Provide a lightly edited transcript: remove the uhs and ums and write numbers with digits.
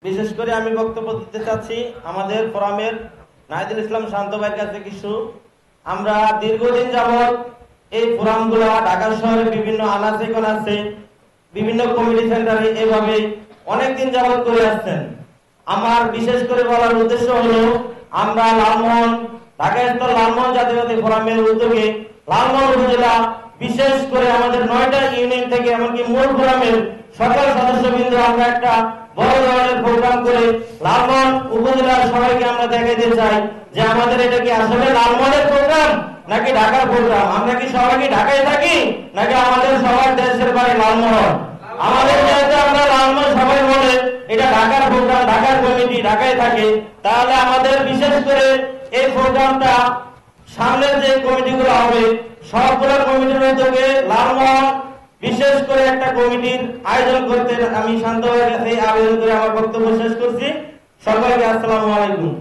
বিশেষ করে আমি বক্তব্য দিতে চাচ্ছি আমাদের ফোরামের নাহিদুল ইসলাম শান্ত ভাইয়ের কাছে কিছু। আমরা দীর্ঘদিন যাবৎ এই ফোরামগুলো ঢাকা শহরে বিভিন্ন আনাচে কানাচে বিভিন্ন কমিটি সেন্টারে এভাবে অনেকদিন যাবৎ করে আসছেন। আমার বিশেষ করে বলার উদ্দেশ্য হলো আমরা লালমোহন ঢাকা স্থল লালমোহন জাতীয়তাবাদী ফোরামের উদ্যোগে লালমোহন উপজেলা বিশেষ করে আমাদের 9টা ইউনিয়ন থেকে এমনকি মূল ফোরামের সকল সদস্যবৃন্দ আমরা একটা বড় ধরনের প্রোগ্রাম করে লালমোহন উপজেলার সবাইকে আমরা দেখাইতে চাই যে আমাদের এটা কি আসলে লালমোহনের প্রোগ্রাম নাকি ঢাকার প্রোগ্রাম। আমরা কি সবাই কি ঢাকায় থাকি নাকি আমাদের সবার দেশের বাড়ি লালমোহন। আমাদের যেহেতু আমরা লালমোহন সবাই বলে এটা ঢাকার প্রোগ্রাম, ঢাকার কমিটি ঢাকায় থাকে, তাহলে আমাদের বিশেষ করে এই প্রোগ্রামটা সামনের যে কমিটিগুলো হবে সবগুলো কমিটির উদ্যোগে লালমোহন বিশেষ করে একটা কমিটির আয়োজন করতে আমি শান্ত ভাইয়ের কাছে আবেদন করে আমার বক্তব্য শেষ করছি। সকলকে আসসালামু আলাইকুম।